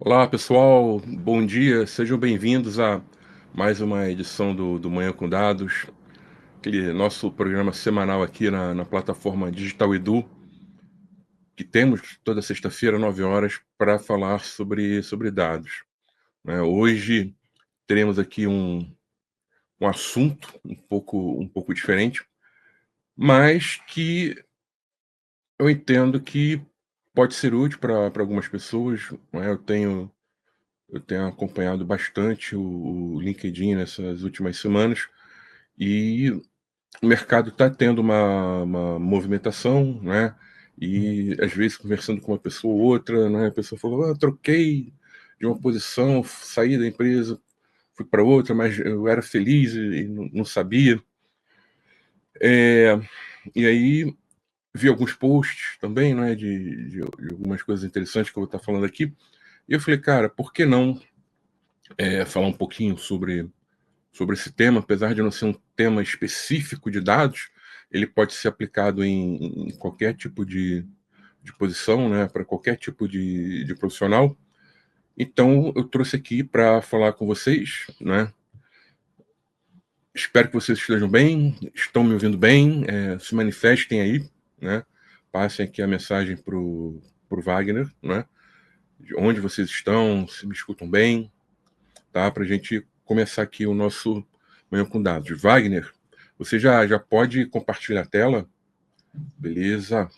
Olá, pessoal. Bom dia. Sejam bem-vindos a mais uma edição do Manhã com Dados, aquele nosso programa semanal aqui na plataforma Digital Edu, que temos toda sexta-feira, 9 horas, para falar sobre dados, né? Hoje teremos aqui um assunto um pouco diferente, mas que eu entendo que pode ser útil para algumas pessoas, né? Eu tenho acompanhado bastante o LinkedIn nessas últimas semanas e o mercado está tendo uma movimentação, né? E às vezes conversando com uma pessoa ou outra, né? A pessoa falou: troquei de uma posição, saí da empresa, fui para outra, mas eu era feliz e não sabia. É, e aí vi alguns posts também, né? De algumas coisas interessantes que eu vou estar falando aqui. E eu falei, cara, por que não falar um pouquinho sobre esse tema, apesar de não ser um tema específico de dados, ele pode ser aplicado em qualquer tipo de posição, né, para qualquer tipo de profissional. Então, eu trouxe aqui para falar com vocês, né? Espero que vocês estejam bem, estão me ouvindo bem, se manifestem aí, né? Passem aqui a mensagem pro Wagner, né? De onde vocês estão, se me escutam bem, tá? Para a gente começar aqui o nosso Manhã com Dados. Wagner, você já pode compartilhar a tela? Beleza,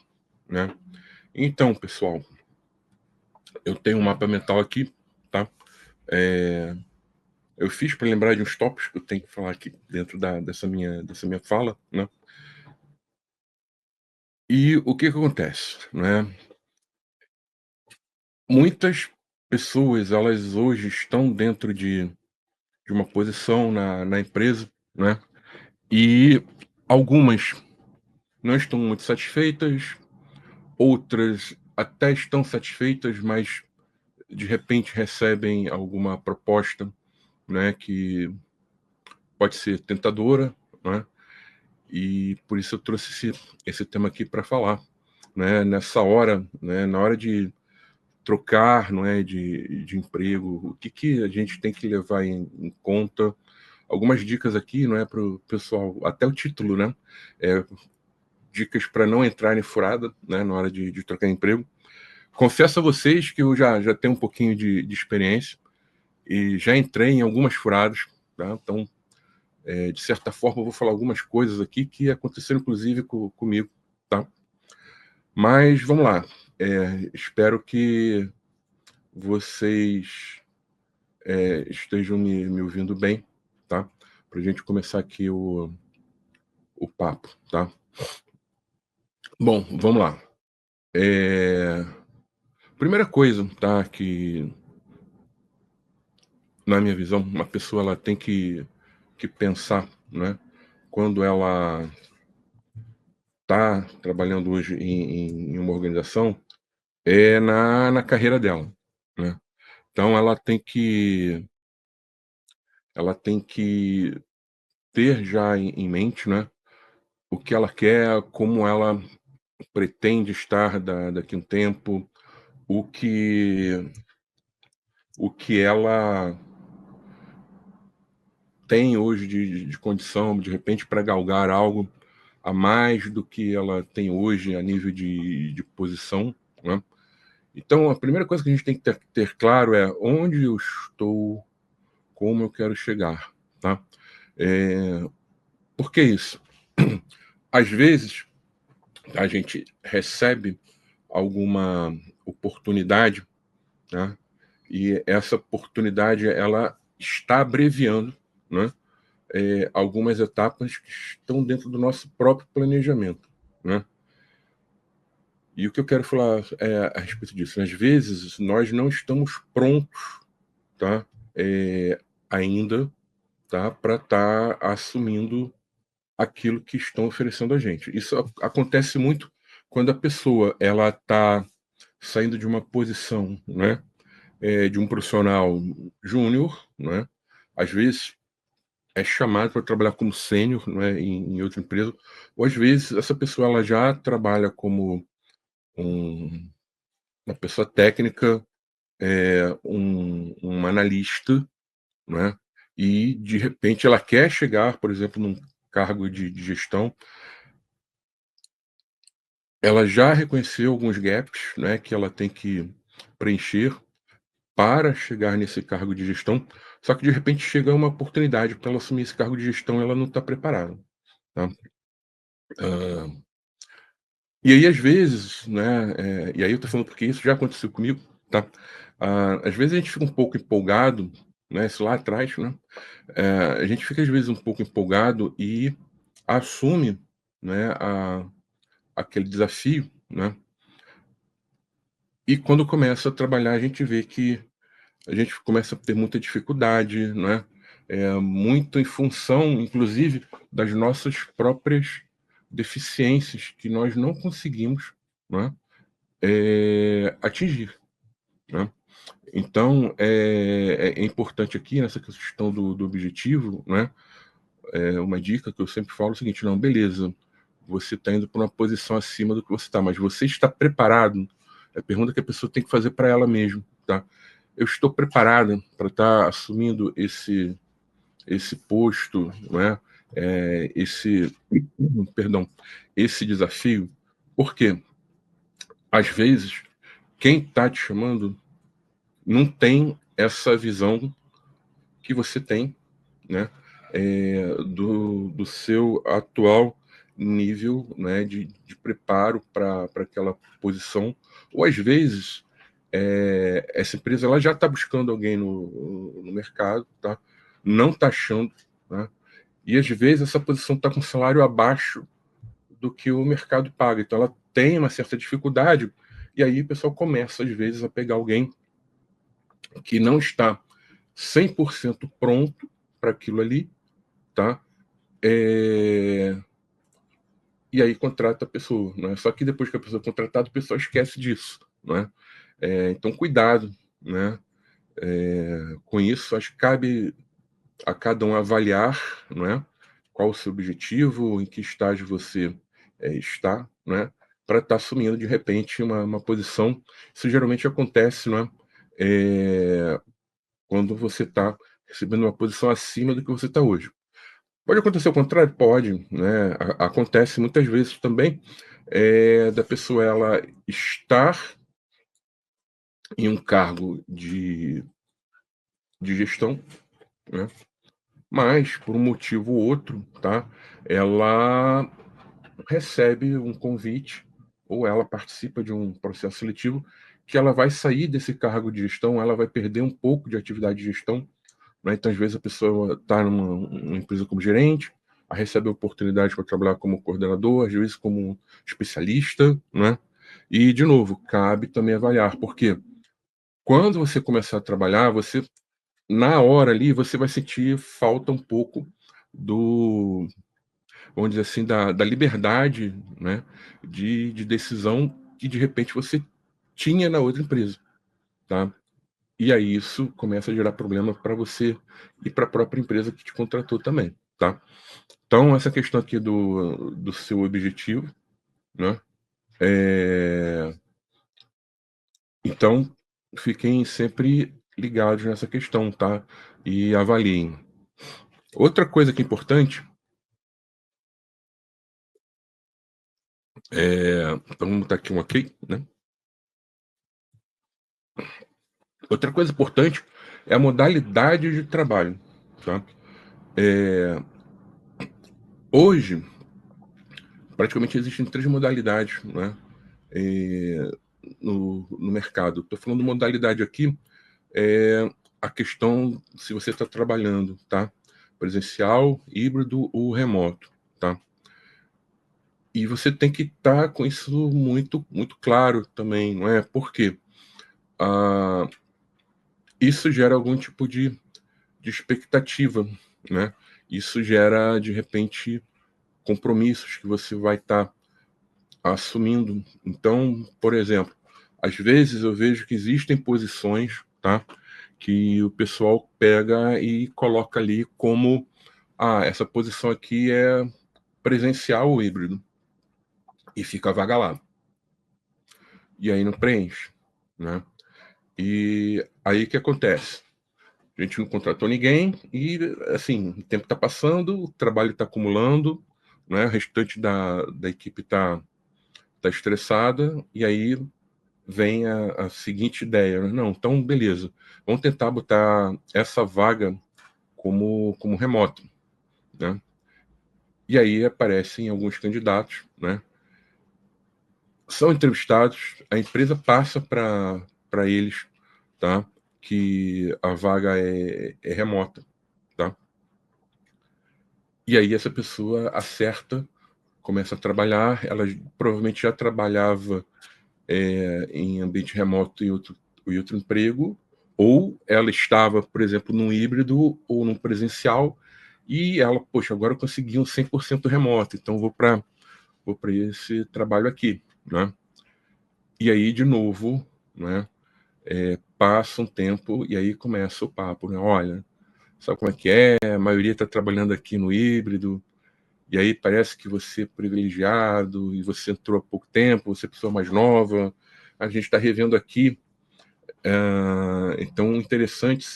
né? Então, pessoal, eu tenho um mapa mental aqui, tá? Eu fiz para lembrar de uns tópicos que eu tenho que falar aqui dentro dessa minha fala, né? E o que acontece, né? Muitas pessoas, elas hoje estão dentro de uma posição na empresa, né? E algumas não estão muito satisfeitas, outras até estão satisfeitas, mas de repente recebem alguma proposta, né, que pode ser tentadora, né? E por isso eu trouxe esse tema aqui para falar, né? Nessa hora, né, na hora de trocar, não é, de emprego, o que a gente tem que levar em conta? Algumas dicas aqui, não é, para o pessoal, até o título, né? É, dicas para não entrar em furada, né, na hora de trocar emprego. Confesso a vocês que eu já tenho um pouquinho de experiência e já entrei em algumas furadas, tá? Então, de certa forma, eu vou falar algumas coisas aqui que aconteceram, inclusive, comigo, tá? Mas vamos lá. Espero que vocês estejam me ouvindo bem, tá? Para a gente começar aqui o papo, tá? Bom, vamos lá. Primeira coisa, tá? Que na minha visão, uma pessoa ela tem que pensar, né? Quando ela está trabalhando hoje em uma organização, na carreira dela, né? Então ela tem que ter já em mente, né, o que ela quer, como ela pretende estar daqui a um tempo, o que o que ela tem hoje de condição, de repente, para galgar algo a mais do que ela tem hoje a nível de posição, né? Então, a primeira coisa que a gente tem que ter claro é onde eu estou, como eu quero chegar, tá? Por que isso? Às vezes, a gente recebe alguma oportunidade, né? E essa oportunidade ela está abreviando, né? Algumas etapas que estão dentro do nosso próprio planejamento, né? E o que eu quero falar a respeito disso? Às vezes nós não estamos prontos, tá? Ainda, tá? Para estar assumindo aquilo que estão oferecendo a gente. Isso acontece muito quando a pessoa ela está saindo de uma posição, né? De um profissional júnior, né? Às vezes é chamado para trabalhar como sênior, né, em outra empresa, ou às vezes essa pessoa ela já trabalha como uma pessoa técnica uma analista, né, e de repente ela quer chegar, por exemplo, num cargo de gestão, ela já reconheceu alguns gaps, né, que ela tem que preencher para chegar nesse cargo de gestão, só que de repente chega uma oportunidade para ela assumir esse cargo de gestão, ela não está preparada, tá. Hã, e aí às vezes, né, e aí eu tô falando porque isso já aconteceu comigo, tá. Às vezes a gente fica um pouco empolgado, né, isso lá atrás, né, a gente fica às vezes um pouco empolgado e assume, né, aquele desafio, né, e quando começa a trabalhar a gente vê que a gente começa a ter muita dificuldade, né, muito em função, inclusive, das nossas próprias deficiências que nós não conseguimos, né, atingir, né. Então, é importante aqui nessa questão do objetivo, né, uma dica que eu sempre falo é o seguinte: "Não, beleza, você está indo para uma posição acima do que você está, mas você está preparado?". É a pergunta que a pessoa tem que fazer para ela mesma, tá. Eu estou preparada para estar assumindo esse posto, né, esse perdão, esse desafio? Por quê? Às vezes, quem está te chamando não tem essa visão que você tem, né, do seu atual nível, né, de preparo para aquela posição, ou às vezes, essa empresa ela já está buscando alguém no mercado, tá, não está achando, né, e às vezes essa posição está com salário abaixo do que o mercado paga, então ela tem uma certa dificuldade, e aí o pessoal começa às vezes a pegar alguém que não está 100% pronto para aquilo ali, tá? Eh, e aí contrata a pessoa, né? Só que depois que a pessoa é contratada, o pessoal esquece disso, né? Então cuidado, né? Com isso, acho que cabe a cada um avaliar, né? Qual o seu objetivo, em que estágio você está, né? Para estar assumindo de repente uma posição. Isso geralmente acontece, né? Eh, quando você está recebendo uma posição acima do que você está hoje. Pode acontecer o contrário? Pode, né, acontece muitas vezes também, da pessoa ela estar em um cargo de gestão, né, mas por um motivo ou outro, tá, ela recebe um convite ou ela participa de um processo seletivo que ela vai sair desse cargo de gestão, ela vai perder um pouco de atividade de gestão, né, então às vezes a pessoa está numa empresa como gerente, aí recebe a oportunidade para trabalhar como coordenador, às vezes como especialista, né, e de novo, cabe também avaliar, porque quando você começar a trabalhar, você na hora ali, você vai sentir falta um pouco do, vamos dizer assim, da liberdade, né, de decisão que de repente você tinha na outra empresa, tá. E aí isso começa a gerar problema para você e para a própria empresa que te contratou também, tá. Então essa questão aqui do seu objetivo, né, eh, então fiquem sempre ligados nessa questão, tá, e avaliem. Outra coisa que é importante, então vamos botar aqui um ok, né. Outra coisa importante é a modalidade de trabalho, tá. Eh, hoje, praticamente existem 3 modalidades, né, eh, no mercado. Estou falando modalidade aqui, a questão se você está trabalhando, tá, presencial, híbrido ou remoto, tá. E você tem que estar com isso muito muito claro também, não é, por quê? Ah, isso gera algum tipo de expectativa, né. Isso gera, de repente, compromissos que você vai estar assumindo. Então, por exemplo, às vezes eu vejo que existem posições, tá, que o pessoal pega e coloca ali como: "Ah, essa posição aqui é presencial ou híbrido", e fica a vaga lá. E aí não preenche, né. E aí o que acontece? A gente não contratou ninguém e, assim, o tempo está passando, o trabalho está acumulando, né? O restante da equipe tá estressada, e aí vem a seguinte ideia, né? Não, então beleza, vamos tentar botar essa vaga como remoto, né? E aí aparecem alguns candidatos, né? São entrevistados, a empresa passa para eles, tá? Que a vaga é remota, tá? E aí essa pessoa acerta, começa a trabalhar, ela provavelmente já trabalhava em ambiente remoto em outro emprego, ou ela estava, por exemplo, num híbrido ou num presencial, e ela, poxa, agora eu consegui um 100% remoto, então vou para esse trabalho aqui, né? E aí, de novo, né, passa um tempo e aí começa o papo, né? Olha, sabe como é que é? A maioria está trabalhando aqui no híbrido, e aí parece que você é privilegiado, e você entrou há pouco tempo, você é pessoa mais nova, a gente está revendo aqui. Então, interessante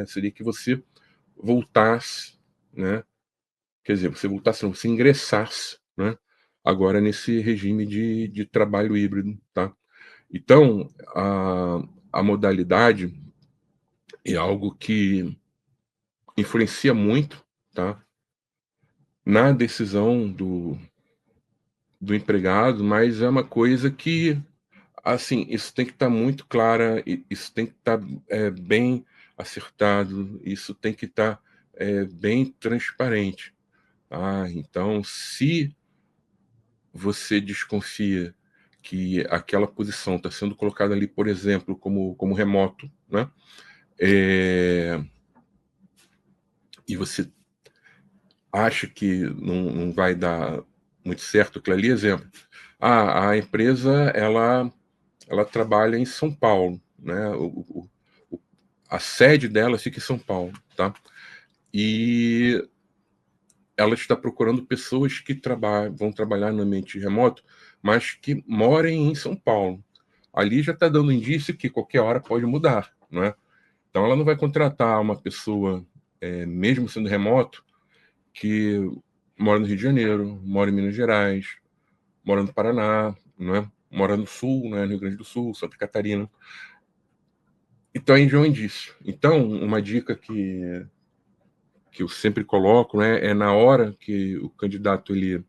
seria que você voltasse, né? Quer dizer, você voltasse, não, você ingressasse, né? Agora nesse regime de trabalho híbrido, tá? Então, a modalidade é algo que influencia muito, tá? Na decisão do empregado, mas é uma coisa que, assim, isso tem que estar muito clara, isso tem que estar bem acertado, isso tem que estar bem transparente. Tá? Então, se você desconfia que aquela posição está sendo colocada ali, por exemplo, como remoto, né? E você acha que não vai dar muito certo aquilo ali, exemplo, a empresa ela trabalha em São Paulo, né? A sede dela fica em São Paulo, tá? E ela está procurando pessoas que vão trabalhar no ambiente remoto, mas que morem em São Paulo. Ali já está dando indício que qualquer hora pode mudar, não é? Então ela não vai contratar uma pessoa, mesmo sendo remoto, que mora no Rio de Janeiro, mora em Minas Gerais, mora no Paraná, não é? Mora no Sul, né? No Rio Grande do Sul, Santa Catarina. Então aí já é um indício. Então, uma dica que eu sempre coloco, né, é na hora que o candidato ele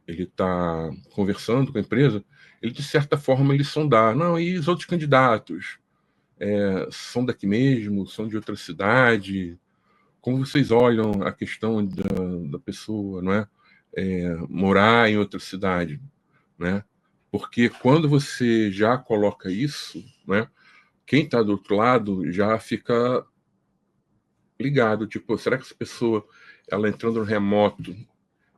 está conversando com a empresa, ele de certa forma ele sondar, não, e os outros candidatos são daqui mesmo, são de outra cidade, como vocês olham a questão da pessoa, não é? Morar em outra cidade, né? Porque quando você já coloca isso, né, quem está do outro lado já fica ligado, tipo, será que essa pessoa, ela entrando no remoto,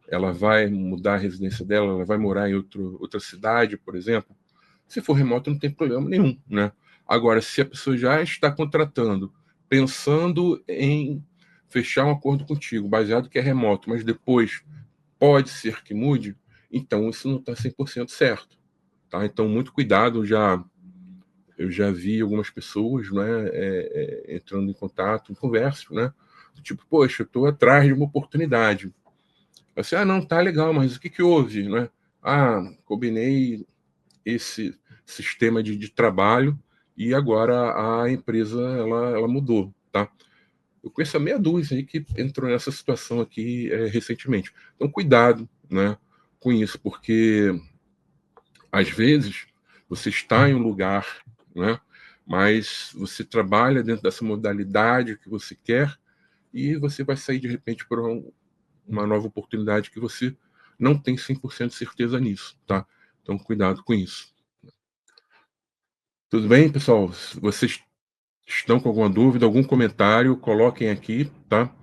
ela vai mudar a residência dela, ela vai morar em outra cidade, por exemplo? Se for remoto, não tem problema nenhum, né? Agora, se a pessoa já está contratando, pensando em fechar um acordo contigo, baseado que é remoto, mas depois pode ser que mude, então isso não está 100% certo, tá? Então, muito cuidado, eu já vi algumas pessoas, né, entrando em contato, em conversa, né? Tipo, poxa, eu estou atrás de uma oportunidade. Assim, não, tá legal, mas o que que houve, né? Combinei esse sistema de trabalho e agora a empresa ela mudou, tá? Eu conheço a meia dúzia aí que entrou nessa situação aqui recentemente. Então, cuidado, né, com isso, porque às vezes você está em um lugar, né, mas você trabalha dentro dessa modalidade que você quer e você vai sair de repente para uma nova oportunidade que você não tem 100% de certeza nisso, tá? Então, cuidado com isso. Tudo bem, pessoal? Se vocês estão com alguma dúvida, algum comentário, coloquem aqui, tá?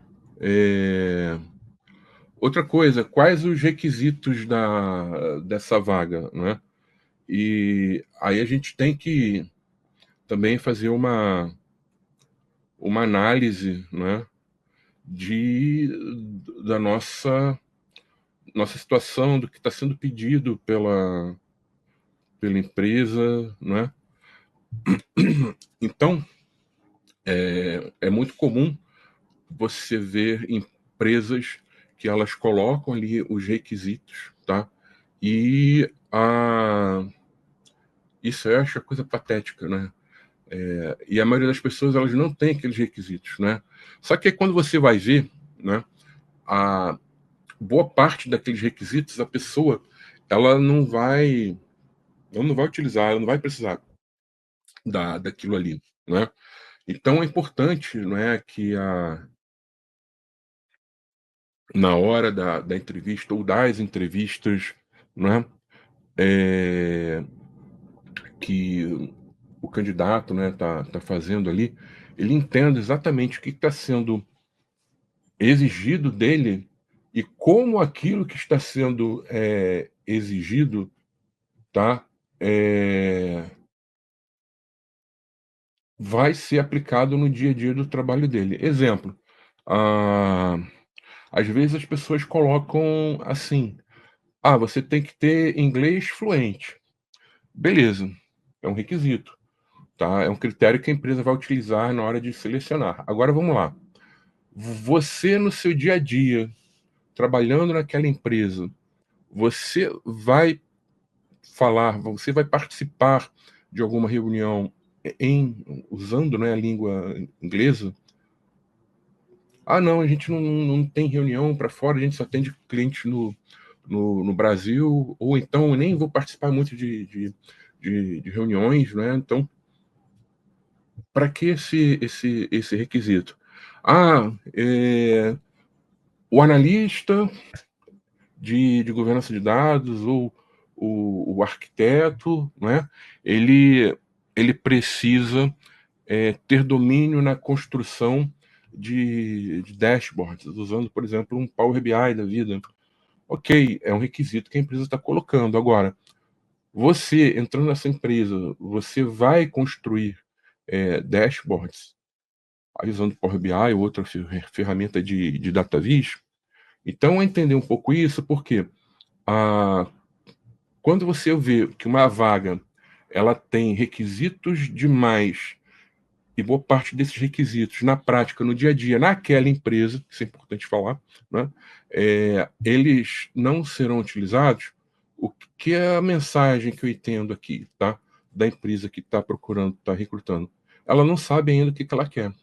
Outra coisa, quais os requisitos dessa vaga, né? E aí a gente tem que também fazer uma análise, né, de, da nossa situação, do que está sendo pedido pela empresa, né? Então, é muito comum você ver empresas que elas colocam ali os requisitos, tá? E isso eu acho a coisa patética, né? E a maioria das pessoas elas não tem aqueles requisitos, né? Só que quando você vai ver, né? A boa parte daqueles requisitos a pessoa ela não vai utilizar, ela não vai precisar daquilo ali, né? Então é importante, não é, que na hora da entrevista ou das entrevistas, não é, que o candidato, né, tá fazendo ali, ele entenda exatamente o que está sendo exigido dele e como aquilo que está sendo exigido, tá, é, vai ser aplicado no dia a dia do trabalho dele. Exemplo, ah, às vezes as pessoas colocam assim: ah, você tem que ter inglês fluente. Beleza, é um requisito, tá? É um critério que a empresa vai utilizar na hora de selecionar. Agora vamos lá. Você no seu dia a dia, trabalhando naquela empresa, você vai você vai participar de alguma reunião usando, né, a língua inglesa? Ah, não, a gente não tem reunião para fora, a gente só atende cliente no Brasil, ou então eu nem vou participar muito de reuniões, né? Então, para que esse requisito? Ah, o analista de governança de dados ou o arquiteto, né? Ele precisa ter domínio na construção de dashboards, usando, por exemplo, um Power BI da vida. Ok, é um requisito que a empresa está colocando. Agora, você entrando nessa empresa, você vai construir dashboards usando Power BI ou outra ferramenta de data viz. Então, entender um pouco isso, porque ah, quando você vê que uma vaga ela tem requisitos demais e boa parte desses requisitos na prática, no dia a dia, naquela empresa, isso é importante falar, né, eles não serão utilizados, o que é a mensagem que eu entendo aqui, tá? Da empresa que está procurando, está recrutando. Ela não sabe ainda o que ela quer.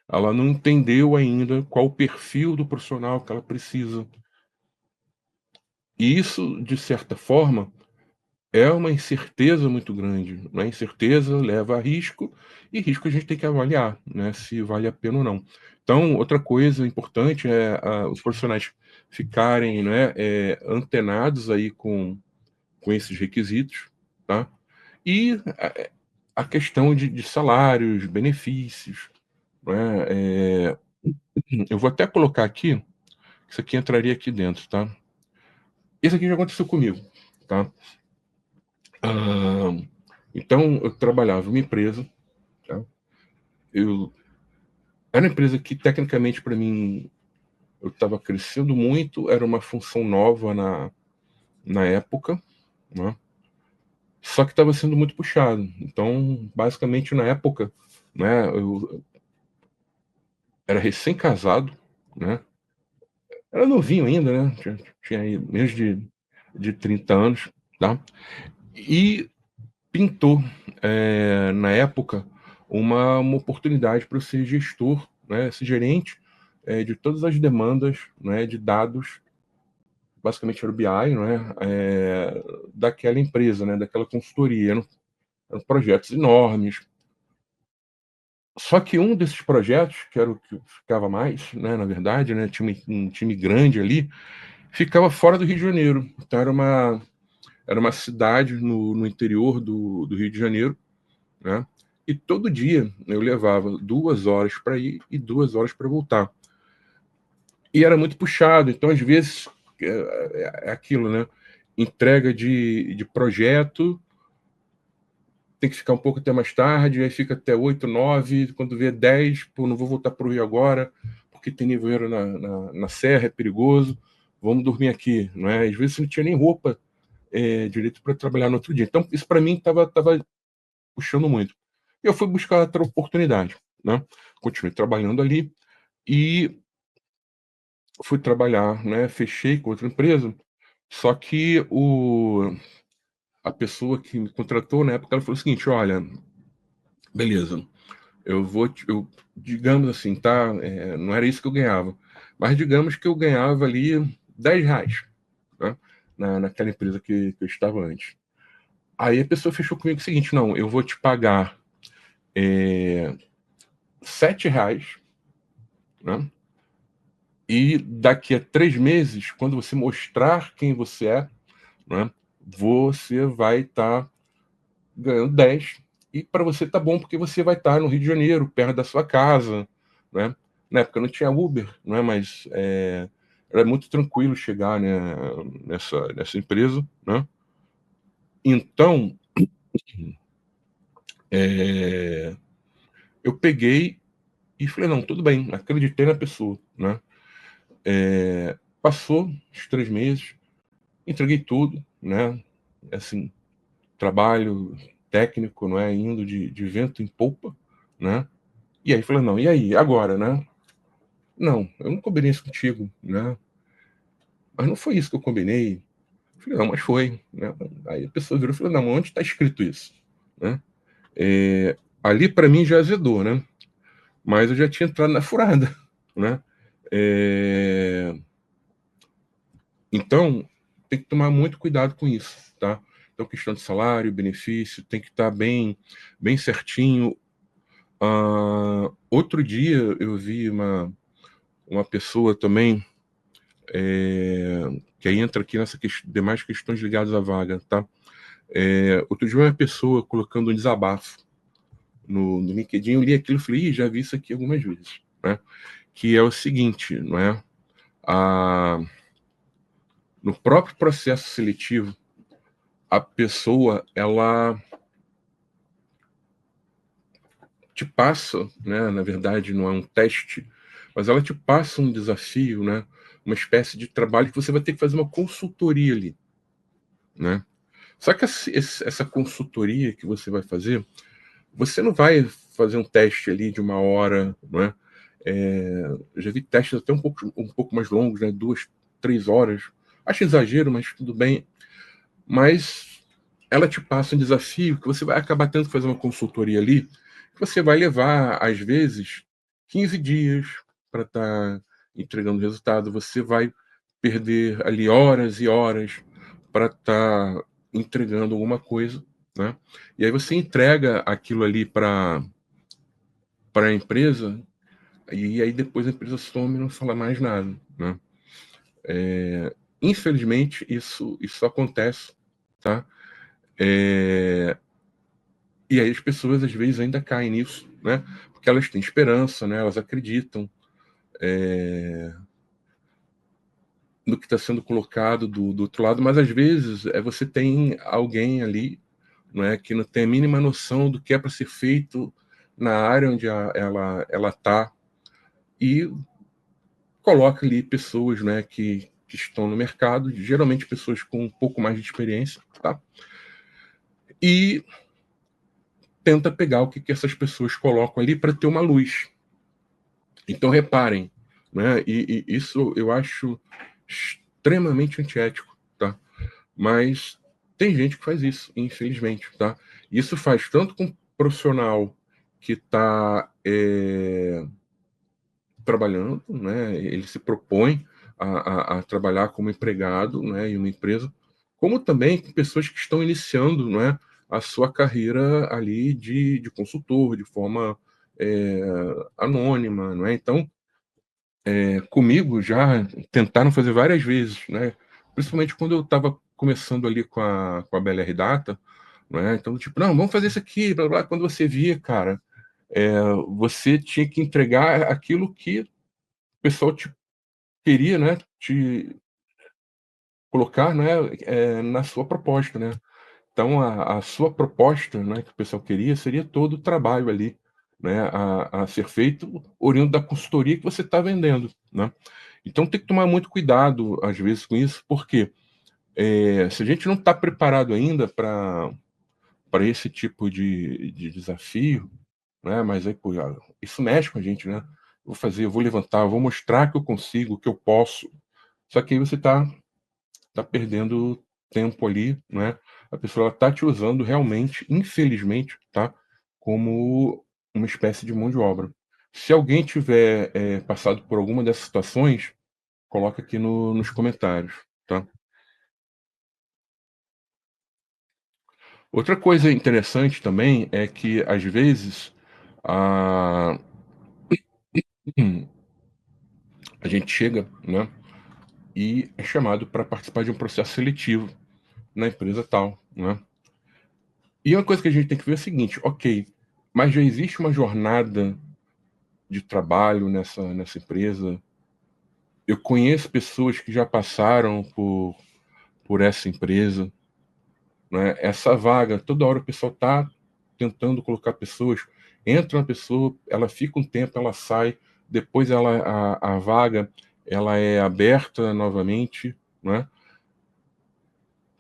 Ela não entendeu ainda qual o perfil do profissional que ela precisa. E isso, de certa forma, é uma incerteza muito grande, né, incerteza leva a risco, e risco a gente tem que avaliar, né, se vale a pena ou não. Então, outra coisa importante é, os profissionais ficarem, né, antenados aí com esses requisitos, tá. E a questão de salários, benefícios, né, eu vou até colocar aqui, isso aqui entraria aqui dentro, tá. Isso aqui já aconteceu comigo, tá. Hã, então eu trabalhava em uma empresa, tá. Eu era uma empresa que tecnicamente para mim eu estava crescendo muito, era uma função nova na época, né, só que estava sendo muito puxado. Então, basicamente na época, né, eu era recém-casado, né, era novinho ainda, né, tinha aí menos de 30 anos, tá, e pintou, na época, uma oportunidade para eu ser gestor, né, ser gerente, de todas as demandas, né, de dados, basicamente era o BI, né, daquela empresa, né, daquela consultoria. Eram projetos enormes. Só que um desses projetos, que era o que ficava mais, né, na verdade, né, tinha um time grande ali, ficava fora do Rio de Janeiro. Então era uma cidade no interior do Rio de Janeiro, né? E todo dia eu levava 2 horas para ir e 2 horas para voltar. E era muito puxado, então às vezes é aquilo, né? Entrega de projeto, tem que ficar um pouco até mais tarde, aí fica até 8, 9, quando vê 10, pô, não vou voltar para o Rio agora, porque tem nevoeiro na serra, é perigoso, vamos dormir aqui, não é? Às vezes você não tinha nem roupa direito para trabalhar no outro dia. Então, isso para mim estava puxando muito. Eu fui buscar outra oportunidade, né? Continuei trabalhando ali e fui trabalhar, né? Fechei com outra empresa, só que a pessoa que me contratou na época, ela falou o seguinte: olha, beleza, digamos assim, tá? Não era isso que eu ganhava, mas digamos que eu ganhava ali R$ 10, né? Naquela empresa que eu estava antes. Aí a pessoa fechou comigo o seguinte: não, eu vou te pagar R$ 7, né? E daqui a 3 meses, quando você mostrar quem você é, né, você vai estar ganhando 10. E para você tá bom, porque você vai estar no Rio de Janeiro, perto da sua casa, né? Na época não tinha Uber, né? Mas era muito tranquilo chegar, né, nessa empresa, né? Então, eu peguei e falei, não, tudo bem, acreditei na pessoa, né? Passou os 3 meses, entreguei tudo, né? Assim, trabalho técnico, não é? Indo de vento em polpa, né? E aí falei, não, e aí, agora, né? Não, eu não combinei isso contigo, né? Mas não foi isso que eu combinei. Eu falei, não, mas foi, né? Aí a pessoa virou e falou, não, onde está escrito isso, né? Ali para mim já azedou, né? Mas eu já tinha entrado na furada, né? Então, tem que tomar muito cuidado com isso, tá? Então, questão de salário, benefício, tem que estar bem certinho. Outro dia eu vi uma pessoa também que aí entra aqui nessa demais questões ligadas à vaga, tá? Outro dia uma pessoa colocando um desabafo no LinkedIn, eu li aquilo e falei, já vi isso aqui algumas vezes, né? Que é o seguinte, não é? No próprio processo seletivo, a pessoa, ela te passa, né? Na verdade, não é um teste, mas ela te passa um desafio, né? Uma espécie de trabalho que você vai ter que fazer uma consultoria ali, né? Só que essa consultoria que você vai fazer, você não vai fazer um teste ali de 1 hora, não é? Eu já vi testes até um pouco mais longos, né? 2, 3 horas. Acho exagero, mas tudo bem. Mas ela te passa um desafio que você vai acabar tendo que fazer uma consultoria ali, que você vai levar, às vezes, 15 dias para estar entregando resultado. Você vai perder ali horas e horas para estar entregando alguma coisa, né? E aí você entrega aquilo ali para a empresa, e aí depois a empresa some e não fala mais nada, né? Infelizmente, isso acontece, tá? E aí as pessoas às vezes ainda caem nisso, né? Porque elas têm esperança, né? Elas acreditam no que está sendo colocado do outro lado, mas às vezes você tem alguém ali, não é, que não tem a mínima noção do que é para ser feito na área onde ela está, e coloca ali pessoas, né, que estão no mercado, geralmente pessoas com um pouco mais de experiência, tá? E tenta pegar o que essas pessoas colocam ali para ter uma luz. Então, reparem, né? E isso eu acho extremamente antiético, tá? Mas tem gente que faz isso, infelizmente, tá? Isso faz tanto com o profissional que está trabalhando, né? Ele se propõe a trabalhar como empregado, né? Em uma empresa, como também com pessoas que estão iniciando, né? A sua carreira ali de consultor, de forma anônima, não é? Então, comigo já tentaram fazer várias vezes, né? Principalmente quando eu estava começando ali com a BLR Data, né? Então, tipo, não, vamos fazer isso aqui, blá, blá. Quando você via, cara, você tinha que entregar aquilo que o pessoal te queria, né? Te colocar, né? Na sua proposta, né? Então, a sua proposta, né, que o pessoal queria, seria todo o trabalho ali, né, a ser feito oriundo da consultoria que você está vendendo, né? Então, tem que tomar muito cuidado, às vezes, com isso, porque Se a gente não está preparado ainda para esse tipo de desafio, né? Mas aí, pô, isso mexe com a gente, né? Eu vou levantar, eu vou mostrar que eu consigo, que eu posso. Só que aí você tá perdendo tempo ali, né? A pessoa ela tá te usando realmente, infelizmente, tá? Como uma espécie de mão de obra. Se alguém tiver passado por alguma dessas situações, coloca aqui nos comentários, tá? Outra coisa interessante também é que, às vezes, a, a gente chega, né, e é chamado para participar de um processo seletivo na empresa tal, né? E uma coisa que a gente tem que ver é o seguinte, ok, mas já existe uma jornada de trabalho nessa empresa. Eu conheço pessoas que já passaram por essa empresa, né? Essa vaga, toda hora o pessoal está tentando colocar pessoas, entra uma pessoa, ela fica um tempo, ela sai, depois a vaga ela é aberta novamente, né?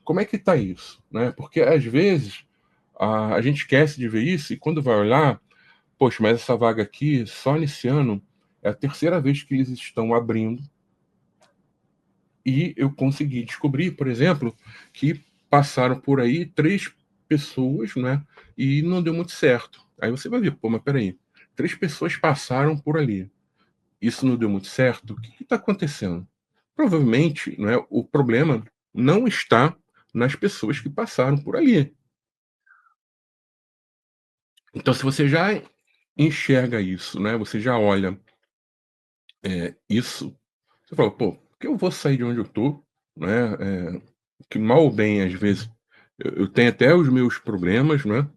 Como é que está isso, né? Porque às vezes a gente esquece de ver isso e quando vai olhar, poxa, mas essa vaga aqui, só nesse ano, é a terceira vez que eles estão abrindo e eu consegui descobrir, por exemplo, que passaram por aí 3 pessoas, né, e não deu muito certo. Aí você vai ver: "Pô, mas espera aí, 3 pessoas passaram por ali, isso não deu muito certo, o que está acontecendo?". Provavelmente, né, o problema não está nas pessoas que passaram por ali. Então se você já enxerga isso, né, você já olha, isso, você fala: "Pô, por que eu vou sair de onde eu tô?", né, que mal ou bem, às vezes, eu tenho até os meus problemas, né,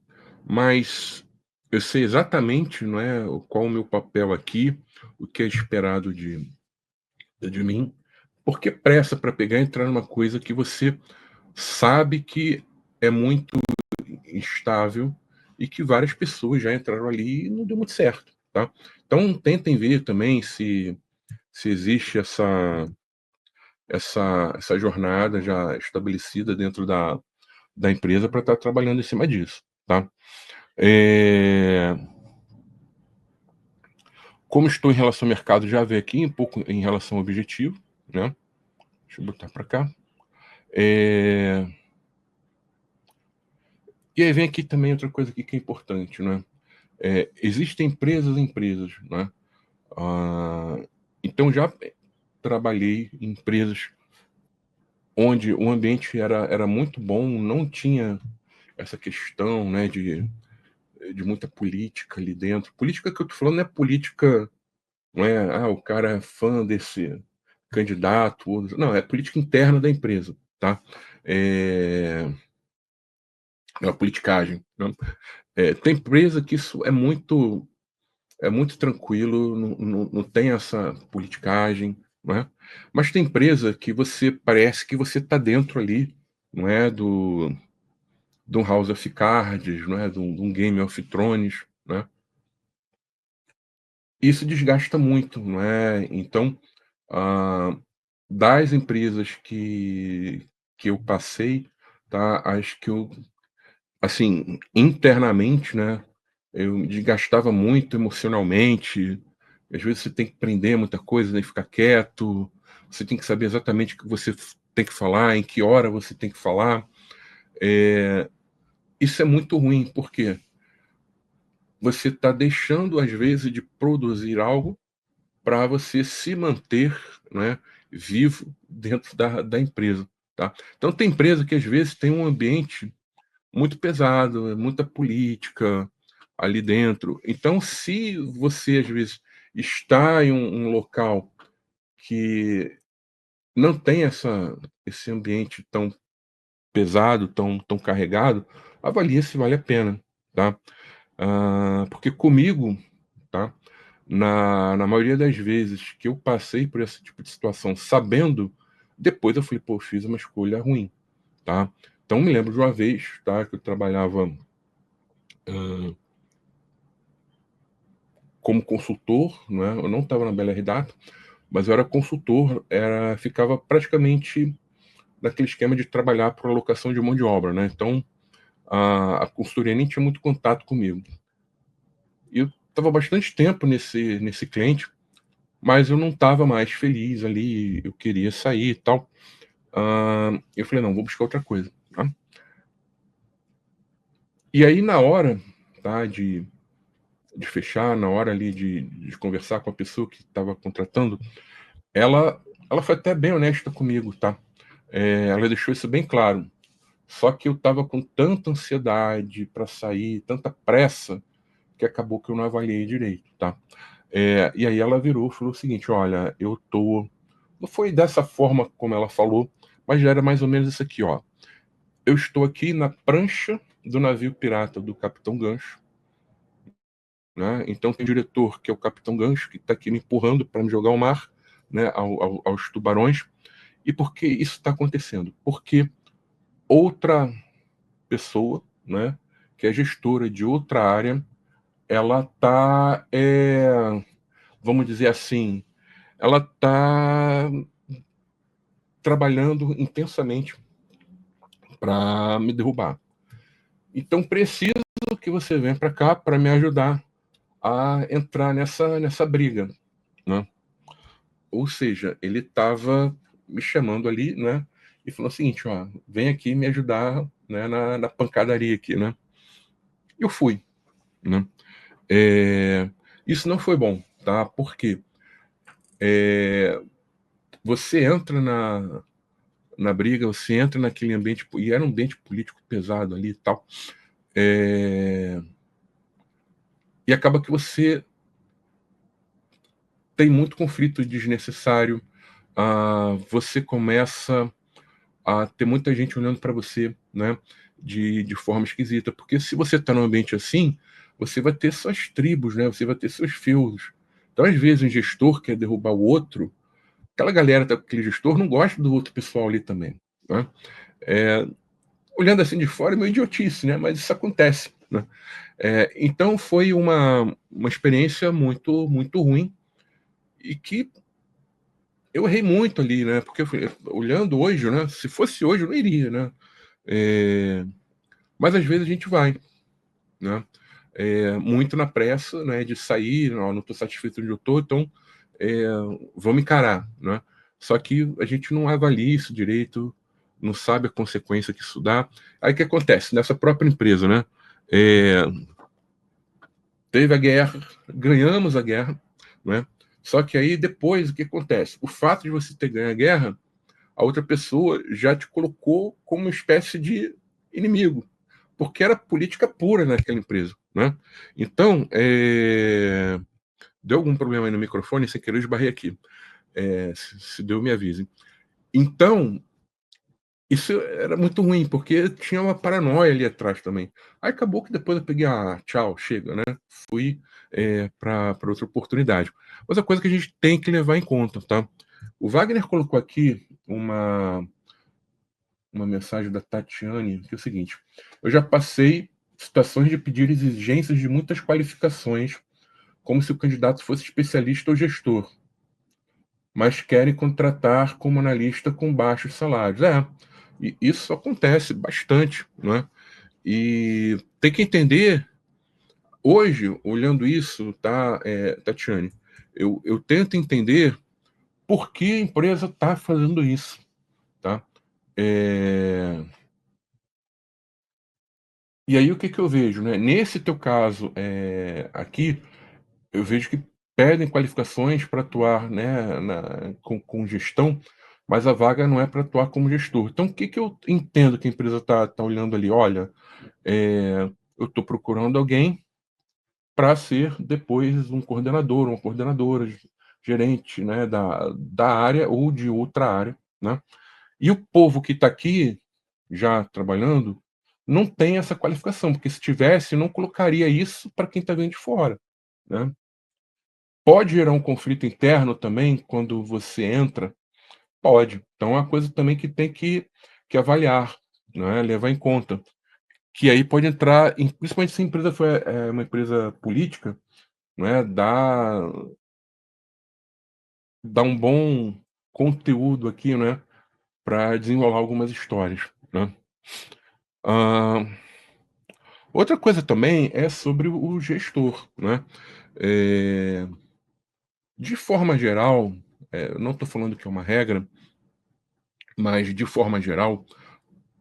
mas eu sei exatamente, não é, qual o meu papel aqui, o que é esperado de mim. Por que pressa para pegar e entrar numa coisa que você sabe que é muito instável e que várias pessoas já entraram ali e não deu muito certo, tá. Então tentem ver também se existe essa jornada já estabelecida dentro da empresa para estar trabalhando em cima disso, tá? Eh, Como estou em relação ao mercado, já veio aqui um pouco em relação ao objetivo, né? Deixa eu botar para cá. Eh, e aí vem aqui também outra coisa aqui que é importante, né? Existem empresas e empresas, né? Ah, então já trabalhei em empresas onde o ambiente era muito bom, não tinha essa questão, né, de muita política ali dentro. Política que eu tô falando não é política, não é, o cara é fã desse candidato, não, é política interna da empresa, tá? É, é uma politicagem, né? Tem empresa que isso é muito tranquilo, não tem essa politicagem, não é? Mas tem empresa que você parece que você está dentro ali, não é, do House of Cards, não é, de um Game of Thrones, né? Isso desgasta muito, não é? Então, ah, das empresas que eu passei, tá, acho que eu, assim, internamente, né, eu me desgastava muito emocionalmente. Às vezes você tem que aprender muita coisa, né, ficar quieto, você tem que saber exatamente o que você tem que falar, em que hora você tem que falar. Isso é muito ruim, porque você está deixando, às vezes, de produzir algo para você se manter, né, vivo dentro da empresa, tá. Então tem empresa que às vezes tem um ambiente muito pesado, muita política ali dentro. Então se você às vezes está em um local que não tem esse ambiente tão pesado, tão carregado, avalie se vale a pena, tá. Porque comigo, tá, na maioria das vezes que eu passei por esse tipo de situação sabendo, depois eu falei: "Pô, fiz uma escolha ruim", tá. Então me lembro de uma vez, tá, que eu trabalhava, hã, como consultor, não é, eu não estava na BLR Data, mas eu era consultor, ficava praticamente daquele esquema de trabalhar por alocação de mão de obra, né? Então, a consultoria nem tinha muito contato comigo. E eu estava bastante tempo nesse cliente, mas eu não estava mais feliz ali, eu queria sair e tal. Eu falei, não, vou buscar outra coisa, tá? E aí, na hora, tá, de fechar, na hora ali de conversar com a pessoa que estava contratando, ela, ela foi até bem honesta comigo, tá? Ela deixou isso bem claro. Só que eu estava com tanta ansiedade para sair, tanta pressa, que acabou que eu não avaliei direito, tá? E aí ela virou e falou o seguinte: olha, eu tô. Não foi dessa forma como ela falou, mas já era mais ou menos isso aqui, ó. Eu estou aqui na prancha do navio pirata do Capitão Gancho, né? Então tem um diretor, que é o Capitão Gancho, que está aqui me empurrando para me jogar ao mar, né? Aos tubarões. E por que isso está acontecendo? Porque outra pessoa, né? Que é gestora de outra área, ela está, vamos dizer assim, ela está trabalhando intensamente para me derrubar. Então preciso que você venha para cá para me ajudar a entrar nessa briga, né? Ou seja, ele estava me chamando ali, né? E falou o seguinte, ó, vem aqui me ajudar, né, na pancadaria aqui, né? Eu fui, né? Isso não foi bom, tá? Porque você entra na briga, você entra naquele ambiente, e era um ambiente político pesado ali e tal, e acaba que você tem muito conflito desnecessário, você começa a ter muita gente olhando para você, né, de forma esquisita, porque se você está num ambiente assim, você vai ter suas tribos, né, você vai ter seus feudos. Então, às vezes, um gestor quer derrubar o outro, aquela galera daquele gestor não gosta do outro pessoal ali também, né? É, olhando assim de fora é meio idiotice, né? Mas isso acontece, né? Então foi uma experiência muito ruim e que eu errei muito ali, né? Porque olhando hoje, né? Se fosse hoje eu não iria, né? É, mas às vezes a gente vai, né? Muito na pressa, né? De sair, não estou satisfeito onde eu estou, então é, vamos encarar, né? Só que a gente não avalia isso direito, não sabe a consequência que isso dá. Aí o que acontece? Nessa própria empresa, né? É, teve a guerra, ganhamos a guerra, né? Só que aí depois o que acontece? O fato de você ter ganho a guerra, a outra pessoa já te colocou como uma espécie de inimigo, porque era política pura naquela empresa, né? Então, deu algum problema aí no microfone, sem querer eu esbarrei aqui. Se deu, me avisem. Então, isso era muito ruim, porque tinha uma paranoia ali atrás também. Aí acabou que depois eu peguei, tchau, chega, né? Fui para outra oportunidade. Outra coisa que a gente tem que levar em conta, tá? O Wagner colocou aqui uma mensagem da Tatiane, que é o seguinte: eu já passei situações de pedir exigências de muitas qualificações, como se o candidato fosse especialista ou gestor, mas querem contratar como analista com baixos salários. E isso acontece bastante, né? E tem que entender, hoje, olhando isso, tá, Tatiane, eu tento entender por que a empresa está fazendo isso, tá? É, E aí o que eu vejo, né? Nesse teu caso aqui, eu vejo que pedem qualificações para atuar, né, com gestão, mas a vaga não é para atuar como gestor. Então, o que eu entendo que a empresa está olhando ali? Olha, eu estou procurando alguém para ser depois um coordenador, uma coordenadora, gerente, né, da área ou de outra área, né? E o povo que está aqui já trabalhando não tem essa qualificação, porque se tivesse, não colocaria isso para quem está vendo de fora, né? Pode gerar um conflito interno também quando você entra? Pode. Então é uma coisa também que tem que avaliar, né? Levar em conta. Que aí pode entrar, principalmente se a empresa for uma empresa política, né? Dá um bom conteúdo aqui, né? para desenrolar algumas histórias, né. Hã, outra coisa também é sobre o gestor, né. Eh, de forma geral, eu não estou falando que é uma regra, mas de forma geral,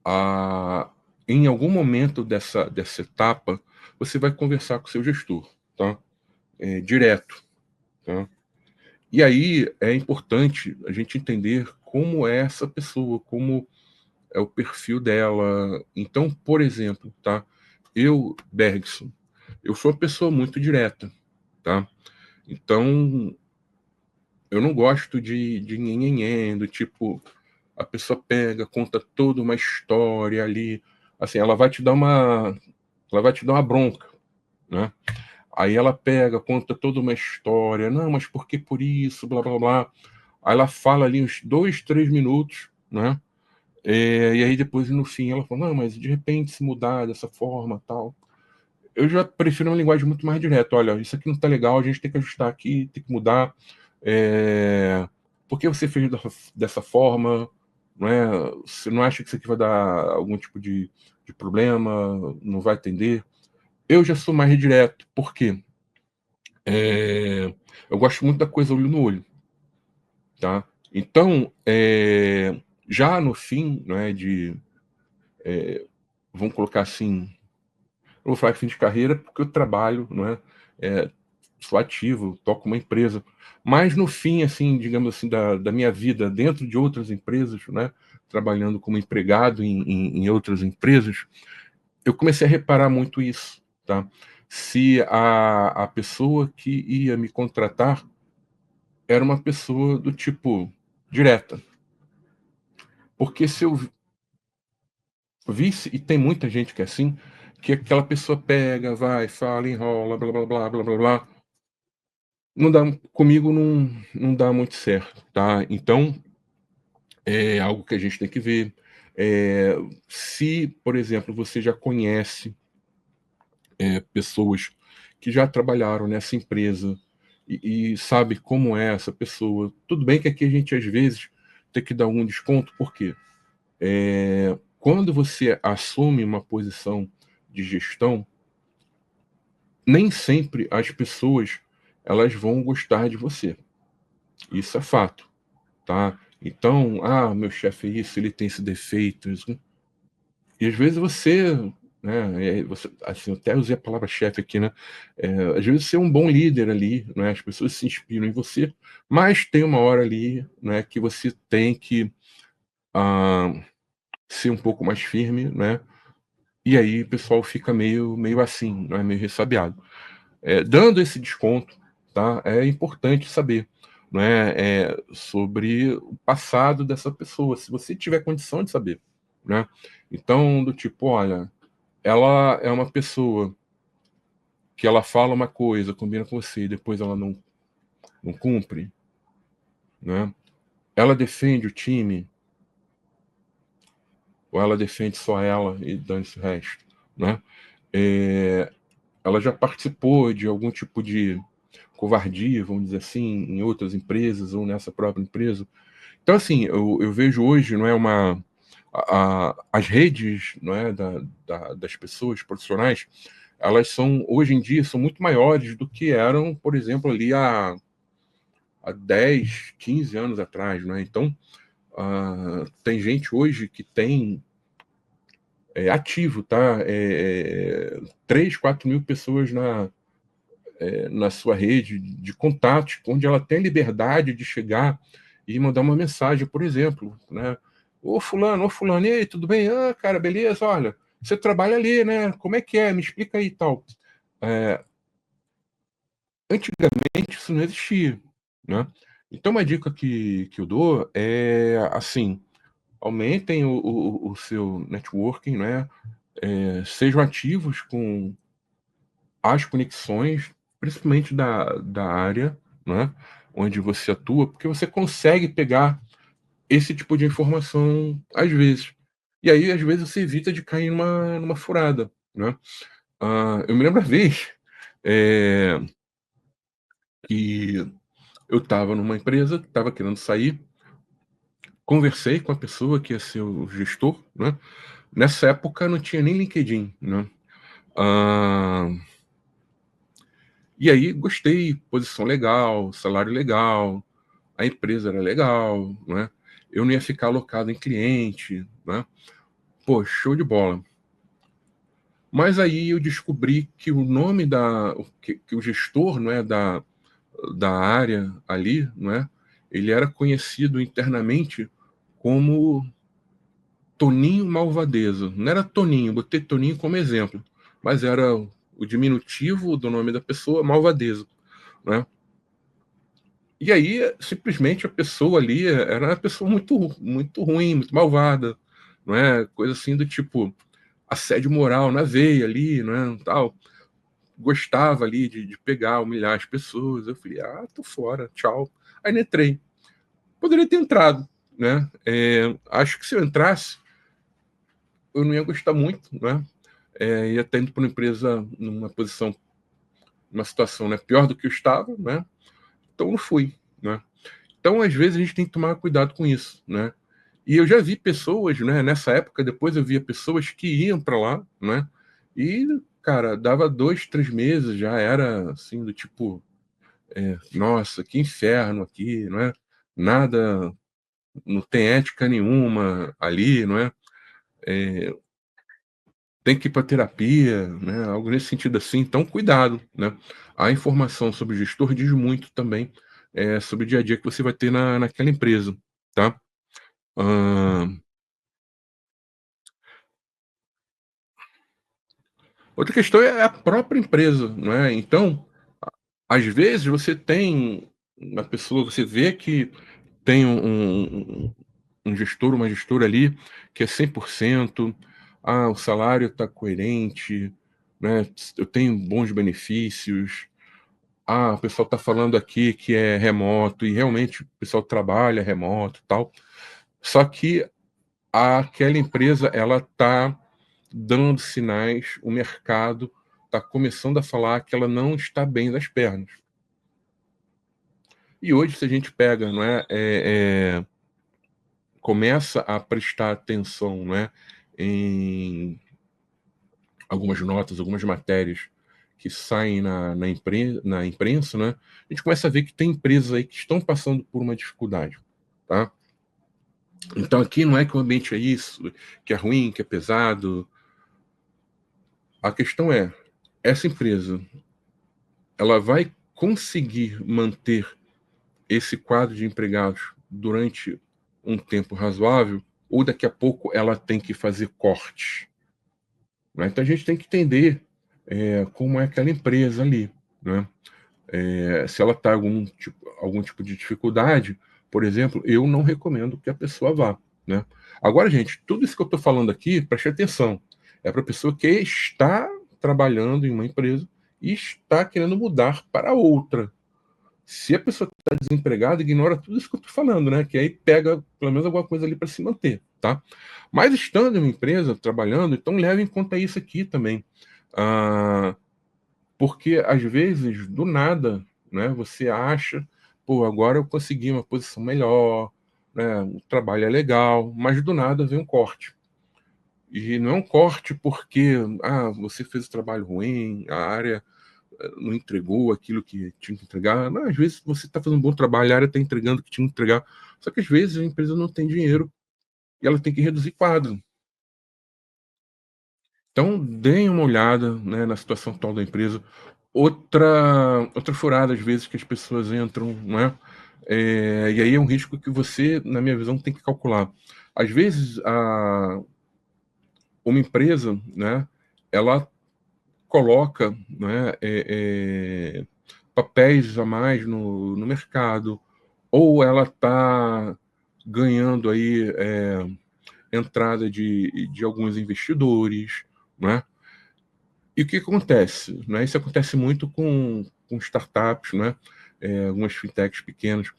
ah, em algum momento dessa etapa, você vai conversar com o seu gestor, tá, direto, tá. E aí é importante a gente entender como é essa pessoa, como é o perfil dela. Então, por exemplo, tá, eu, Bergson, eu sou uma pessoa muito direta, tá. Então, eu não gosto de nhenhenhé, do tipo, a pessoa pega, conta toda uma história ali, assim, ela vai te dar uma bronca, né. Aí ela pega, conta toda uma história: "Não, mas por que por isso, blá-blá-blá". Aí ela fala ali uns 2, 3 minutos, né, e aí depois no fim ela fala: "Não, mas de repente se mudar dessa forma, tal". Eu já prefiro uma linguagem muito mais direta: "Olha, isso aqui não tá legal, a gente tem que ajustar aqui, tem que mudar, por que você fez dessa forma, não é, você não acha que isso aqui vai dar algum tipo de problema, não vai atender?". Eu já sou mais direto, por quê? Eu gosto muito da coisa olho no olho, tá. Então, já no fim, né, vamos colocar assim, eu vou falar de fim de carreira, porque eu trabalho, não é, sou ativo, toco uma empresa, mas no fim, assim, digamos assim, da minha vida dentro de outras empresas, né, trabalhando como empregado em outras empresas, eu comecei a reparar muito isso, tá. Se a pessoa que ia me contratar era uma pessoa do tipo direta, porque se eu visse, e tem muita gente que é assim, que aquela pessoa pega, vai, fala, enrola, blá blá blá blá blá blá, não dá, comigo não dá muito certo, tá. Então é algo que a gente tem que ver. Se, por exemplo, você já conhece, pessoas que já trabalharam nessa empresa e sabe como é essa pessoa, tudo bem que aqui a gente às vezes tem que dar algum desconto, por quê? Quando você assume uma posição de gestão, nem sempre as pessoas elas vão gostar de você. Isso é fato, tá? Então, meu chefe é isso, ele tem esse defeito, isso. E às vezes você, né, você, assim, eu até usei a palavra chefe aqui, né? Às vezes você é um bom líder ali, né? As pessoas se inspiram em você, mas tem uma hora ali, né, que você tem que ah, ser um pouco mais firme, né? E aí o pessoal fica meio assim, né, meio ressabiado. Dando esse desconto, tá, é importante saber, né, sobre o passado dessa pessoa, se você tiver condição de saber, né. Então, do tipo: "Olha, ela é uma pessoa que ela fala uma coisa, combina com você e depois ela não cumpre, né. Ela defende o time ou ela defende só ela e dane-se o resto", né. Eh Ela já participou de algum tipo de covardia, vamos dizer assim, em outras empresas ou nessa própria empresa. Então, assim, eu vejo hoje, não é, as redes, não é, das pessoas profissionais, elas são, hoje em dia, são muito maiores do que eram, por exemplo, ali há 10, 15 anos atrás, né. Então, tem gente hoje que tem, ativo, tá, 3, 4 mil pessoas na sua rede de contatos, onde ela tem liberdade de chegar e mandar uma mensagem, por exemplo, né? Ô fulano, e aí, tudo bem? Ah, cara, beleza, olha, você trabalha ali, né? Como é que é? Me explica aí e tal. É, antigamente isso não existia, né? Então uma dica que eu dou é assim, aumentem o seu networking, né? Sejam ativos com as conexões, principalmente da área, né, onde você atua, porque você consegue pegar esse tipo de informação às vezes. E aí, às vezes, você evita de cair numa furada, né. Eu me lembro uma vez, eh, que eu estava numa empresa, estava querendo sair, conversei com a pessoa que ia ser o gestor, né, nessa época não tinha nem LinkedIn, né. Hã, e aí gostei, posição legal, salário legal, a empresa era legal, né, eu não ia ficar alocado em cliente, né. Pô, show de bola. Mas aí eu descobri que o nome da que o gestor, não é, da área ali, não é, ele era conhecido internamente como Toninho Malvadeza. Não era Toninho, botei Toninho como exemplo, mas era o diminutivo do nome da pessoa, Malvadeza, né. E aí, simplesmente, a pessoa ali era uma pessoa muito ruim, muito malvada, não é, coisa assim do tipo, assédio moral na veia ali, né, tal. Gostava ali de pegar, humilhar as pessoas. Eu falei: "Ah, tô fora, tchau". Aí não entrei. Poderia ter entrado, né, acho que se eu entrasse, eu não ia gostar muito, né, ia estar indo pra uma empresa numa posição, numa situação, né, pior do que eu estava, né, então não fui, né. Então, às vezes, a gente tem que tomar cuidado com isso, né. E eu já vi pessoas, né, nessa época, depois eu via pessoas que iam para lá, né, e, cara, dava 2, 3 meses, já era, assim, do tipo, nossa, que inferno aqui, não é, nada, não tem ética nenhuma ali, não é, eh, tem que ir pra terapia, né, algo nesse sentido assim, então cuidado, né. A informação sobre o gestor diz muito também, sobre o dia a dia que você vai ter naquela empresa, tá. Hã, outra questão é a própria empresa, não é, então, às vezes você tem uma pessoa, você vê que tem um gestor, uma gestora ali que é 100%, o salário está coerente, né, eu tenho bons benefícios, o pessoal está falando aqui que é remoto e realmente o pessoal trabalha remoto e tal, só que aquela empresa ela está dando sinais, o mercado está começando a falar que ela não está bem das pernas. E hoje se a gente pega, não é, começa a prestar atenção, né, em algumas notas, algumas matérias que saem na imprensa, né, a gente começa a ver que tem empresas aí que estão passando por uma dificuldade, tá. Então aqui não é que o ambiente é isso, que é ruim, que é pesado, a questão é, essa empresa, ela vai conseguir manter esse quadro de empregados durante um tempo razoável, ou daqui a pouco ela tem que fazer cortes? Né, então a gente tem que entender, como é aquela empresa ali, né. Se ela está algum tipo de dificuldade, por exemplo, eu não recomendo que a pessoa vá, né. Agora gente, tudo isso que eu estou falando aqui, preste atenção, é para a pessoa que está trabalhando em uma empresa e está querendo mudar para outra. Se a pessoa está desempregada, ignora tudo isso que eu estou falando, né, que aí pega pelo menos alguma coisa ali para se manter, tá. Mas estando em uma empresa, trabalhando, então leve em conta isso aqui também. Ah, porque às vezes, do nada, né, você acha: "Pô, agora eu consegui uma posição melhor, né, o trabalho é legal", mas do nada vem um corte. E não é um corte porque, você fez o trabalho ruim, a área não entregou aquilo que tinha que entregar. Não, às vezes você está fazendo um bom trabalho, a área está entregando o que tinha que entregar. Só que às vezes a empresa não tem dinheiro e ela tem que reduzir quadro. Então, deem uma olhada, né, na situação atual da empresa. Outra furada, às vezes, que as pessoas entram, né? E aí é um risco que você, na minha visão, tem que calcular. Às vezes, uma empresa, né, ela coloca, né, papéis a mais no mercado, ou ela está ganhando aí, entrada de alguns investidores, né? E o que acontece, né? Isso acontece muito com startups, né? Algumas fintechs pequenas.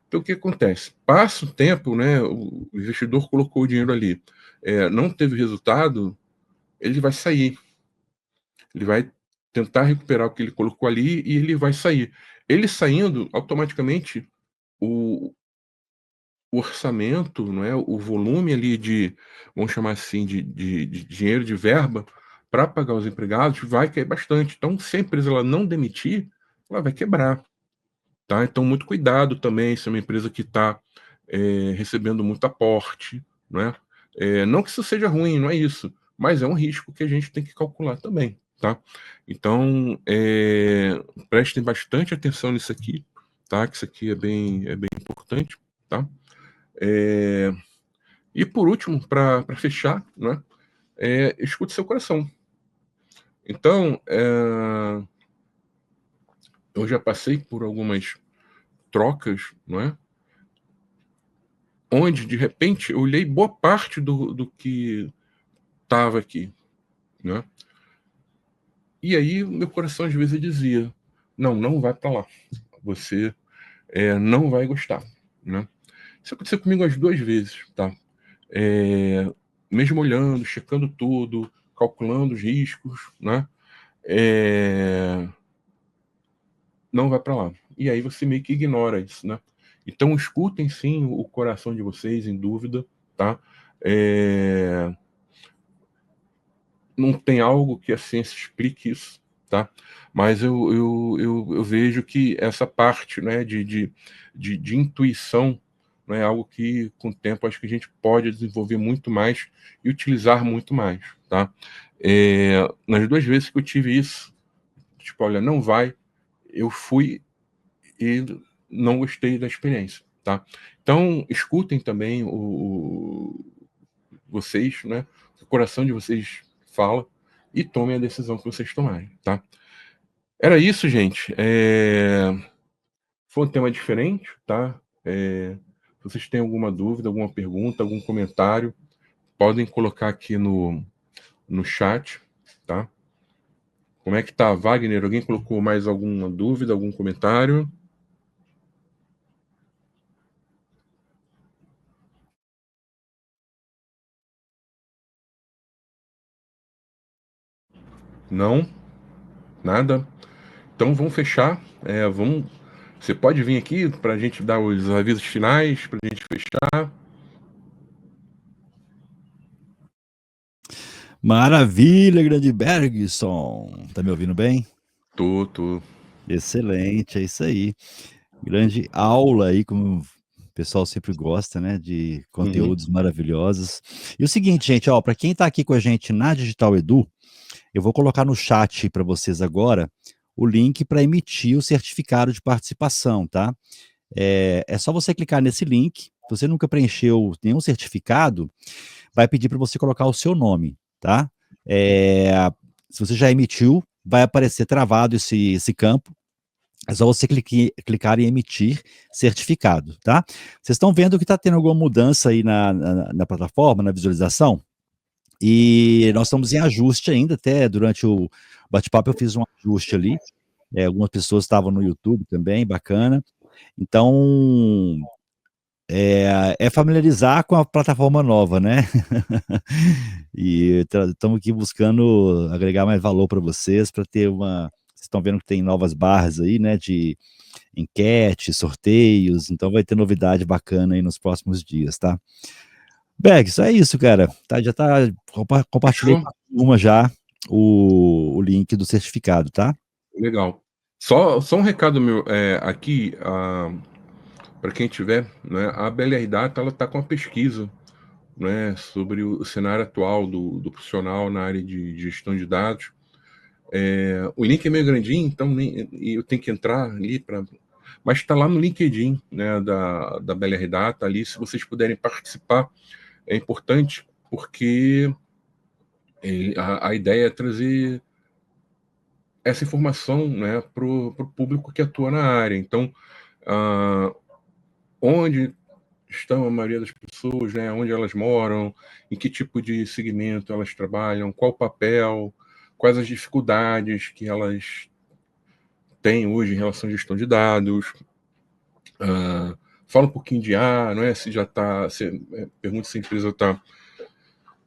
Então, o que acontece? Passa o tempo, né? O investidor colocou o dinheiro ali, não teve resultado, ele vai sair, ele vai tentar recuperar o que ele colocou ali e ele vai sair. Ele saindo, automaticamente, o orçamento, não é, o volume ali de, vamos chamar assim, de dinheiro, de verba, para pagar os empregados, vai cair bastante. Então, se a empresa ela não demitir, ela vai quebrar, tá? Então, muito cuidado também, se é uma empresa que está recebendo muito aporte, né? Não que isso seja ruim, não é isso, mas é um risco que a gente tem que calcular também, tá? Então, prestem bastante atenção nisso aqui, tá? Que isso aqui é bem importante, tá? É, e por último, para fechar, né, escute seu coração. Então, eu já passei por algumas trocas, não é? Onde, de repente, eu olhei boa parte do que estava aqui, né? E aí, meu coração às vezes dizia: não, não vai para lá. Você não vai gostar, né? Isso aconteceu comigo as duas vezes, tá? Mesmo olhando, checando tudo, calculando os riscos, né? Não vai para lá. E aí você meio que ignora isso, né? Então escutem sim o coração de vocês, em dúvida, tá? Não tem algo que a ciência explique isso, tá? Mas eu vejo que essa parte, né, de intuição, não é algo que, com o tempo, acho que a gente pode desenvolver muito mais e utilizar muito mais, tá? Nas duas vezes que eu tive isso, tipo, olha, não vai, eu fui e não gostei da experiência, tá? Então, escutem também vocês, né? O coração de vocês fala e tomem a decisão que vocês tomarem, tá? Era isso, gente. Foi um tema diferente, tá? Se vocês têm alguma dúvida, alguma pergunta, algum comentário, podem colocar aqui no chat, tá? Como é que tá, Wagner? Alguém colocou mais alguma dúvida, algum comentário? Não? Nada? Então vamos fechar. Você pode vir aqui para a gente dar os avisos finais, para a gente fechar. Maravilha, grande Bergson. Tá me ouvindo bem? Tô. Excelente, é isso aí. Grande aula aí, como o pessoal sempre gosta, né, de Uhum. conteúdos maravilhosos. E o seguinte, gente, ó, para quem tá aqui com a gente na Digital Edu, eu vou colocar no chat para vocês agora o link para emitir o certificado de participação, tá? É só você clicar nesse link. Se você nunca preencheu nenhum certificado, vai pedir para você colocar o seu nome, tá? É, Se você já emitiu, vai aparecer travado esse campo. É só você clicar em emitir certificado, tá? Vocês estão vendo que está tendo alguma mudança aí na plataforma, na visualização? E nós estamos em ajuste ainda, até durante o bate-papo eu fiz um ajuste ali. Algumas pessoas estavam no YouTube também, bacana. Então, familiarizar com a plataforma nova, né? E estamos aqui buscando agregar mais valor para vocês, para ter uma. Vocês estão vendo que tem novas barras aí, né? De enquete, sorteios, então vai ter novidade bacana aí nos próximos dias, tá? Bex, é isso, cara. Tá, já tá. Compartilhei Fechou? com a turma já o link do certificado, tá? Legal. Só um recado meu aqui, para quem tiver, né, a BLR Data ela está com uma pesquisa, né, sobre o cenário atual do profissional na área de gestão de dados. O link é meio grandinho, então eu tenho que entrar ali para. Mas está lá no LinkedIn, né, da BLR Data, ali, se vocês puderem participar, é importante, porque a ideia é trazer essa informação, né, para o público que atua na área. Então, ah, onde estão a maioria das pessoas, né, onde elas moram, em que tipo de segmento elas trabalham, qual o papel, quais as dificuldades que elas têm hoje em relação à gestão de dados. Fala um pouquinho de IA, não é? Se já está, pergunta se a empresa está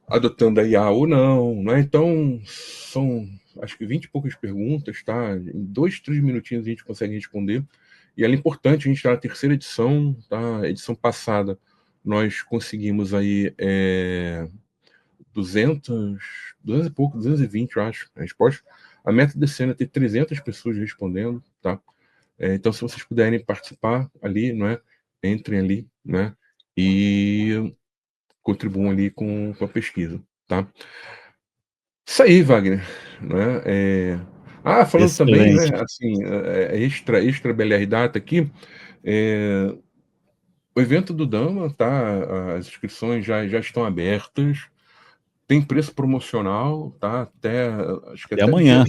adotando a IA ou não, né? Então, são acho que 20 e poucas perguntas, tá? Em 2, 3 minutinhos a gente consegue responder. E ela é importante, a gente está na terceira edição, tá? A edição passada nós conseguimos aí 200 e pouco, 220, eu acho, respostas. A meta desse ano é ter 300 pessoas respondendo, tá? Então, se vocês puderem participar ali, não é? Entrem ali, né? E contribuam ali com a pesquisa, tá? Isso aí, Wagner, né? Falando também, né? Excelente. Assim, extra BLR Data aqui, o evento do Dama, tá? As inscrições já estão abertas. Tem preço promocional, tá? Acho que Até até amanhã.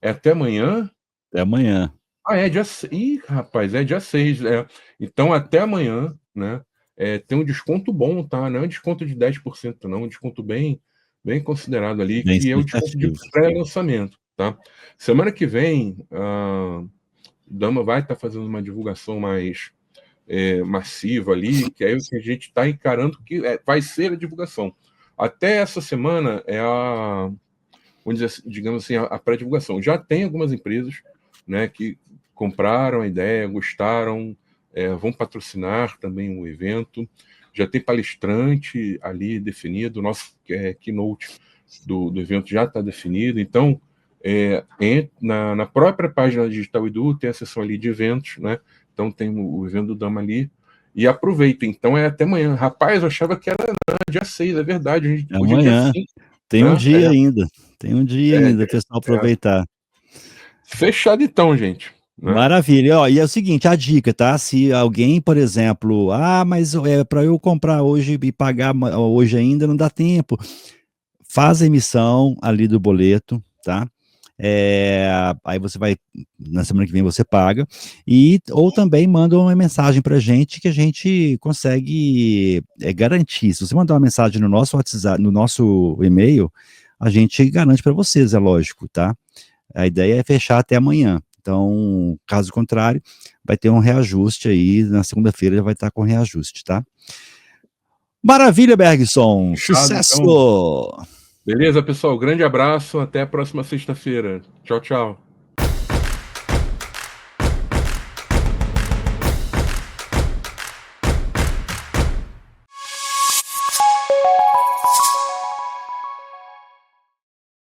é até amanhã. Até amanhã. É dia 6. Ih, rapaz, é dia 6. Então, até amanhã, né? Tem um desconto bom, tá? Não é um desconto de 10%, não. Um desconto bem considerado ali, Bem que é o desconto de significativo. pré-lançamento, tá? Semana que vem, a Dama vai estar fazendo uma divulgação mais massiva ali, que é o que a gente está encarando que vai ser a divulgação. Até essa semana vamos dizer, digamos assim, a pré-divulgação. Já tem algumas empresas, né, que compraram a ideia, gostaram, vão patrocinar também o evento. Já tem palestrante ali definido, o nosso keynote do evento já está definido. Então, na própria página Digital Edu tem a seção ali de eventos, né? Então tem o evento do Dama ali. E aproveita. Então é até amanhã. Rapaz, eu achava que era dia 6, é verdade. Hoje é dia Amanhã. 5, Tem um né? dia ainda. Tem um dia É, ainda, pessoal, aproveitar. fechado então, gente. Né? Maravilha. Ó, e é o seguinte, a dica, tá? Se alguém, por exemplo, mas para eu comprar hoje e pagar hoje ainda não dá tempo. Faz a emissão ali do boleto, tá? Aí você vai, na semana que vem você paga, ou também manda uma mensagem para a gente que a gente consegue garantir. Se você mandar uma mensagem no nosso WhatsApp, no nosso e-mail, a gente garante para vocês, é lógico, tá? A ideia é fechar até amanhã. Então, caso contrário, vai ter um reajuste aí, na segunda-feira já vai estar com reajuste, tá? Maravilha, Bergson! Fechado então. Sucesso! Beleza, pessoal? Grande abraço. Até a próxima sexta-feira. Tchau, tchau.